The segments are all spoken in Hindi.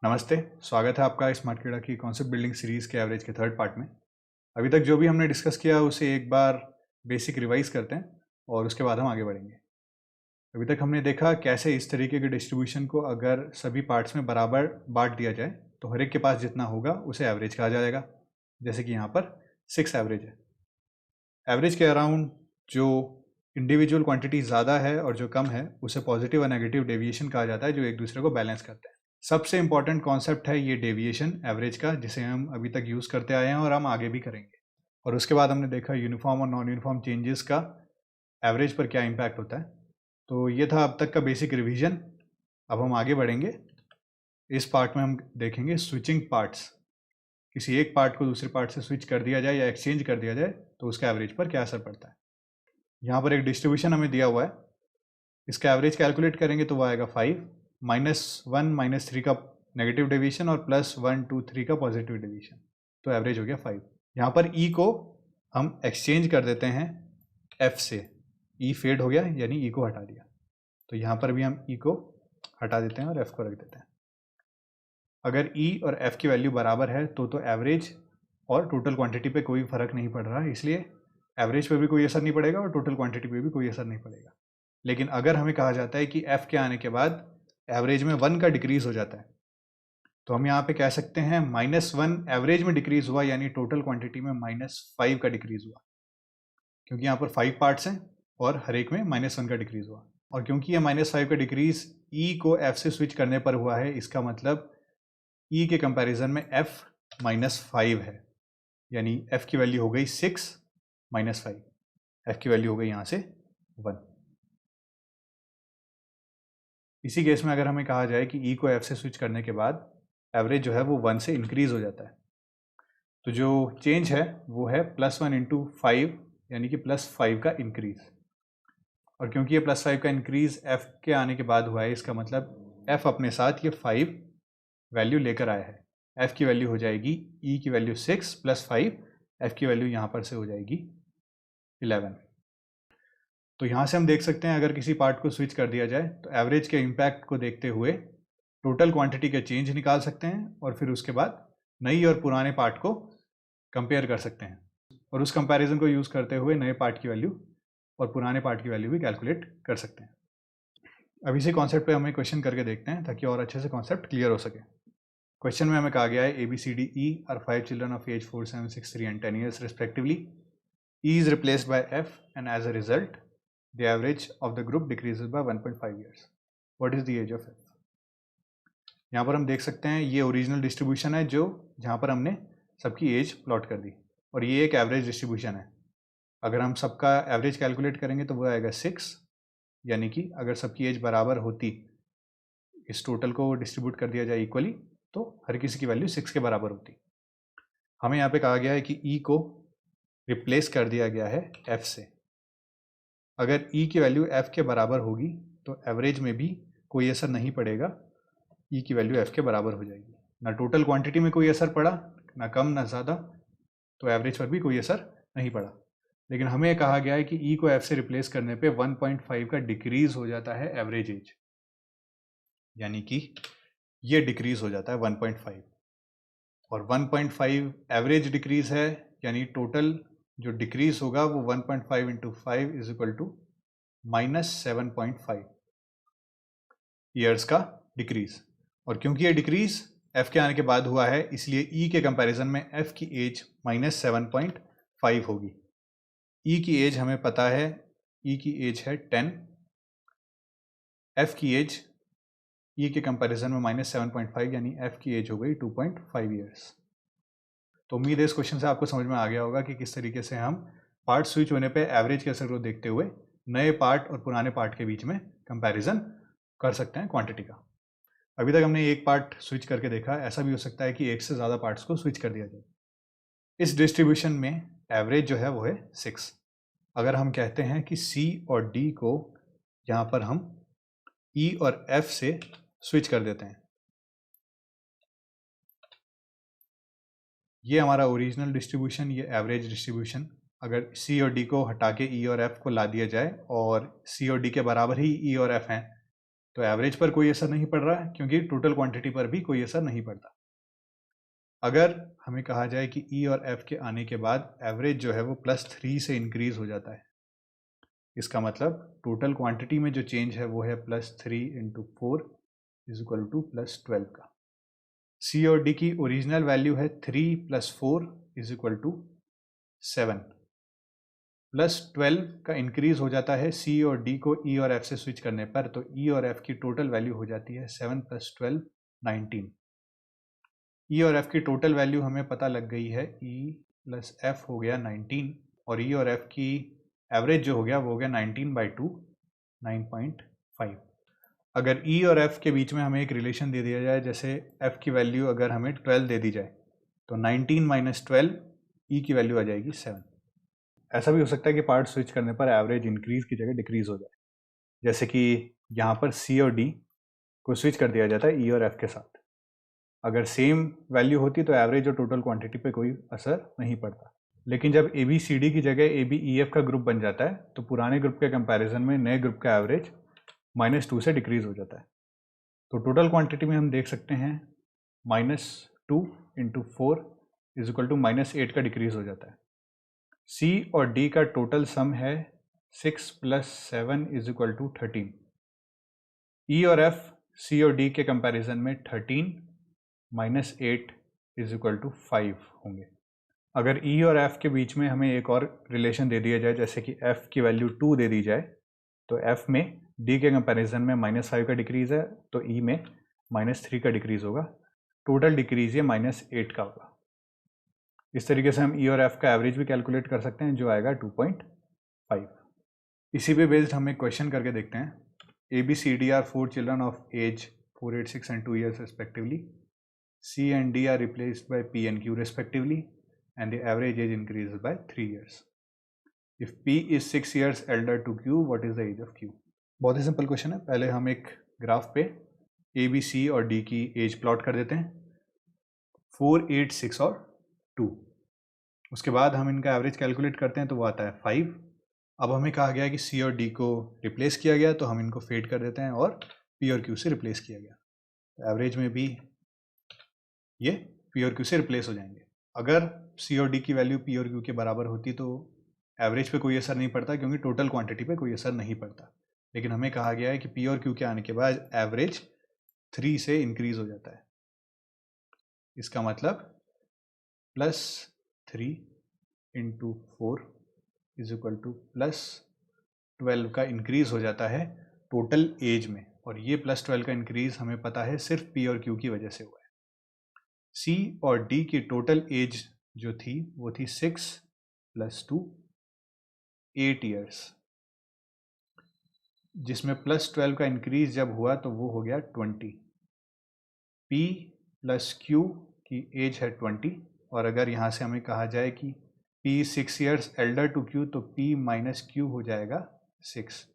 नमस्ते, स्वागत है आपका स्मार्ट कीड़ा की कॉन्सेप्ट बिल्डिंग सीरीज़ के एवरेज के थर्ड पार्ट में। अभी तक जो भी हमने डिस्कस किया उसे एक बार बेसिक रिवाइज करते हैं और उसके बाद हम आगे बढ़ेंगे। अभी तक हमने देखा कैसे इस तरीके के डिस्ट्रीब्यूशन को अगर सभी पार्ट्स में बराबर बांट दिया जाए तो हर एक के पास जितना होगा उसे एवरेज कहा जाएगा। जैसे कि यहाँ पर 6 एवरेज है। एवरेज के अराउंड जो इंडिविजुअल क्वांटिटी ज़्यादा है और जो कम है उसे पॉजिटिव और नेगेटिव डेविएशन कहा जाता है, जो एक दूसरे को बैलेंस करते हैं। सबसे इंपॉर्टेंट कॉन्सेप्ट है ये डेविएशन एवरेज का, जिसे हम अभी तक यूज़ करते आए हैं और हम आगे भी करेंगे। और उसके बाद हमने देखा यूनिफॉर्म और नॉन यूनिफॉर्म चेंजेस का एवरेज पर क्या इम्पैक्ट होता है। तो ये था अब तक का बेसिक रिवीजन। अब हम आगे बढ़ेंगे। इस पार्ट में हम देखेंगे स्विचिंग पार्ट्स। किसी एक पार्ट को दूसरे पार्ट से स्विच कर दिया जाए या एक्सचेंज कर दिया जाए तो उसका एवरेज पर क्या असर पड़ता है। यहाँ पर एक डिस्ट्रीब्यूशन हमें दिया हुआ है, इसका एवरेज कैलकुलेट करेंगे तो वो आएगा 5, -1 -3 का नेगेटिव डेविएशन और +1 2 3 का पॉजिटिव डेविएशन, तो एवरेज हो गया 5। यहाँ पर ई को हम एक्सचेंज कर देते हैं एफ से। ई फेड हो गया यानी ई को हटा दिया, तो यहाँ पर भी हम ई को हटा देते हैं और एफ को रख देते हैं। अगर ई और एफ की वैल्यू बराबर है तो एवरेज और टोटल क्वांटिटी पे कोई फर्क नहीं पड़ रहा है, इसलिए एवरेज पे भी कोई असर नहीं पड़ेगा और टोटल क्वांटिटी पे भी कोई असर नहीं पड़ेगा। लेकिन अगर हमें कहा जाता है कि एफ के आने के बाद एवरेज में 1 का डिक्रीज हो जाता है, तो हम यहाँ पे कह सकते हैं -1 एवरेज में डिक्रीज हुआ यानी टोटल क्वांटिटी में -5 का डिक्रीज हुआ, क्योंकि यहाँ पर 5 पार्ट्स हैं और हर एक में -1 का डिक्रीज हुआ। और क्योंकि ये -5 का डिक्रीज ई को एफ से स्विच करने पर हुआ है, इसका मतलब ई के कंपैरिजन में एफ -5 है, यानी एफ की वैल्यू हो गई 6 -5, एफ की वैल्यू हो गई यहाँ से 1। इसी केस में अगर हमें कहा जाए कि ई को एफ से स्विच करने के बाद एवरेज जो है वो 1 से इंक्रीज हो जाता है, तो जो चेंज है वो है +1 × 5 यानी कि +5 का इंक्रीज। और क्योंकि ये +5 का इंक्रीज एफ के आने के बाद हुआ है, इसका मतलब एफ अपने साथ ये 5 वैल्यू लेकर आया है। एफ की वैल्यू हो जाएगी ई की वैल्यू 6 + 5, एफ की वैल्यू यहाँ पर से हो जाएगी 11। तो यहाँ से हम देख सकते हैं अगर किसी पार्ट को स्विच कर दिया जाए तो एवरेज के इम्पैक्ट को देखते हुए टोटल क्वांटिटी के चेंज निकाल सकते हैं और फिर उसके बाद नई और पुराने पार्ट को कंपेयर कर सकते हैं और उस कंपैरिजन को यूज़ करते हुए नए पार्ट की वैल्यू और पुराने पार्ट की वैल्यू भी कैलकुलेट कर सकते हैं। अब इसी कॉन्सेप्ट पे हमें क्वेश्चन करके देखते हैं ताकि और अच्छे से कॉन्सेप्ट क्लियर हो सके। क्वेश्चन में हमें कहा गया है ABCDE are 5 children of age 4, 7, 6, 3 and 10 years respectively. E is replaced by F and as a result the average of the group decreases by 1.5 years. What is the age of F? यहाँ पर हम देख सकते हैं ये ओरिजिनल डिस्ट्रीब्यूशन है जहाँ पर हमने सबकी एज प्लॉट कर दी और ये एक एवरेज डिस्ट्रीब्यूशन है। अगर हम सबका एवरेज कैलकुलेट करेंगे तो वो आएगा 6, यानी कि अगर सबकी एज बराबर होती, इस टोटल को डिस्ट्रीब्यूट कर दिया जाए इक्वली, तो हर किसी की वैल्यू 6 के बराबर होती। हमें यहाँ पे कहा गया है कि ई को रिप्लेस कर दिया गया है एफ से। अगर ई की वैल्यू एफ के बराबर होगी तो एवरेज में भी कोई असर नहीं पड़ेगा, ई की वैल्यू एफ के बराबर हो जाएगी। ना टोटल क्वांटिटी में कोई असर पड़ा, ना कम ना ज़्यादा, तो एवरेज पर भी कोई असर नहीं पड़ा। लेकिन हमें कहा गया है कि ई को एफ से रिप्लेस करने पे 1.5 का डिक्रीज हो जाता है एवरेज एज, यानी कि ये डिक्रीज हो जाता है 1.5 और 1.5 एवरेज डिक्रीज है, यानी टोटल जो डिक्रीज होगा वो 1.5 × 5 = -7.5 ईयर्स का डिक्रीज। और क्योंकि ये डिक्रीज एफ के आने के बाद हुआ है, इसलिए ई के कंपैरिजन में एफ की एज -7.5 होगी। ई की एज हमें पता है, ई की एज है 10, एफ की एज ई के कंपैरिजन में -7.5 यानी एफ की एज हो गई 2.5 ईयर्स। तो उम्मीद है इस क्वेश्चन से आपको समझ में आ गया होगा कि किस तरीके से हम पार्ट स्विच होने पे एवरेज के असर को देखते हुए नए पार्ट और पुराने पार्ट के बीच में कंपैरिजन कर सकते हैं क्वांटिटी का। अभी तक हमने एक पार्ट स्विच करके देखा, ऐसा भी हो सकता है कि एक से ज़्यादा पार्ट्स को स्विच कर दिया जाए। इस डिस्ट्रीब्यूशन में एवरेज जो है वो है 6। अगर हम कहते हैं कि C और D को यहाँ पर हम E और F से स्विच कर देते हैं, ये हमारा ओरिजिनल डिस्ट्रीब्यूशन, ये एवरेज डिस्ट्रीब्यूशन। अगर C और D को हटा के E और F को ला दिया जाए और C और D के बराबर ही E और F हैं, तो एवरेज पर कोई असर नहीं पड़ रहा है क्योंकि टोटल क्वांटिटी पर भी कोई असर नहीं पड़ता। अगर हमें कहा जाए कि ई और एफ के आने के बाद एवरेज जो है वो +3 से इंक्रीज हो जाता है, इसका मतलब टोटल क्वांटिटी में जो चेंज है वो है +3 × 4 = +12 का। सी और डी की ओरिजिनल वैल्यू है 3 + 4 = 7। +12 का इंक्रीज हो जाता है सी और डी को ई और एफ से स्विच करने पर, तो ई और एफ की टोटल वैल्यू हो जाती है 7 + 12 19। ई और एफ की टोटल वैल्यू हमें पता लग गई है, ई + एफ हो गया 19 और ई और एफ की एवरेज जो हो गया वो हो गया 19/2 9.5। अगर ई और एफ के बीच में हमें एक रिलेशन दे दिया जाए, जैसे एफ की वैल्यू अगर हमें 12 दे दी जाए तो 19 - 12 ई की वैल्यू आ जाएगी 7। ऐसा भी हो सकता है कि पार्ट स्विच करने पर एवरेज इंक्रीज की जगह डिक्रीज हो जाए, जैसे कि यहाँ पर सी और डी को स्विच कर दिया जाता है ई और एफ के साथ। अगर सेम वैल्यू होती तो एवरेज और टोटल क्वांटिटी पे कोई असर नहीं पड़ता, लेकिन जब ए बी सी डी की जगह ए बी ई एफ का ग्रुप बन जाता है तो पुराने ग्रुप के कंपैरिजन में नए ग्रुप का एवरेज -2 से डिक्रीज हो जाता है। तो टोटल क्वांटिटी में हम देख सकते हैं -2 × 4 = -8 का डिक्रीज हो जाता है। सी और डी का टोटल सम है 6 + 7 = 13। ई और एफ सी और डी के कंपैरिजन में 13 - 8 = 5 होंगे। अगर ई और एफ के बीच में हमें एक और रिलेशन दे दिया जाए, जैसे कि एफ की वैल्यू 2 दे दी जाए, तो एफ में डी के कंपैरिजन में -5 का डिक्रीज है तो ई में -3 का डिक्रीज होगा। टोटल डिक्रीज ये -8 का होगा। इस तरीके से हम ई और एफ का एवरेज भी कैलकुलेट कर सकते हैं, जो आएगा 2.5। इसी पे बेस्ड हम एक क्वेश्चन करके देखते हैं। A B C D are 4 children of age 4, 8, 6 and 2 years respectively. C and D are replaced by P and Q respectively, and the average age increases by 3 years. If P is 6 years elder to Q, what is the age of Q? बहुत ही सिंपल क्वेश्चन है। पहले हम एक ग्राफ पे ए बी सी और डी की एज प्लॉट कर देते हैं, 4, 8, 6 और 2। उसके बाद हम इनका एवरेज कैलकुलेट करते हैं तो वो आता है 5। अब हमें कहा गया है कि सी और डी को रिप्लेस किया गया, तो हम इनको फेड कर देते हैं और पी और क्यू से रिप्लेस किया गया। तो एवरेज में भी ये पी और क्यू से रिप्लेस हो जाएंगे। अगर सी और डी की वैल्यू पी और क्यू के बराबर होती तो एवरेज पे कोई असर नहीं पड़ता, क्योंकि टोटल क्वांटिटी पे कोई असर नहीं पड़ता। लेकिन हमें कहा गया है कि पी और क्यू के आने के बाद एवरेज 3 से इंक्रीज हो जाता है। इसका मतलब +3 × 4 = +12 का इंक्रीज हो जाता है टोटल एज में, और ये +12 का इंक्रीज हमें पता है सिर्फ पी और क्यू की वजह से हुआ है। सी और डी की टोटल एज जो थी वो थी 6 + 2 8 years, जिसमें +12 का इंक्रीज जब हुआ तो वो हो गया 20। पी + क्यू की एज है 20, और अगर यहाँ से हमें कहा जाए कि P 6 years elder to Q, तो P - Q हो जाएगा 6।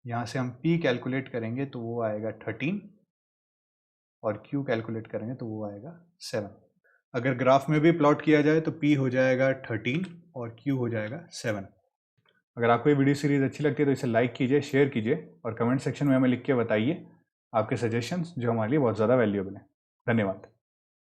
यहाँ से हम P कैलकुलेट करेंगे तो वो आएगा 13, और Q कैलकुलेट करेंगे तो वो आएगा 7। अगर ग्राफ में भी प्लॉट किया जाए तो P हो जाएगा 13 और Q हो जाएगा 7। अगर आपको ये वीडियो सीरीज अच्छी लगती है तो इसे लाइक कीजिए, शेयर कीजिए, और कमेंट सेक्शन में हमें लिख के बताइए आपके सजेशंस, जो हमारे लिए बहुत ज़्यादा वैल्यूएबल हैं। धन्यवाद।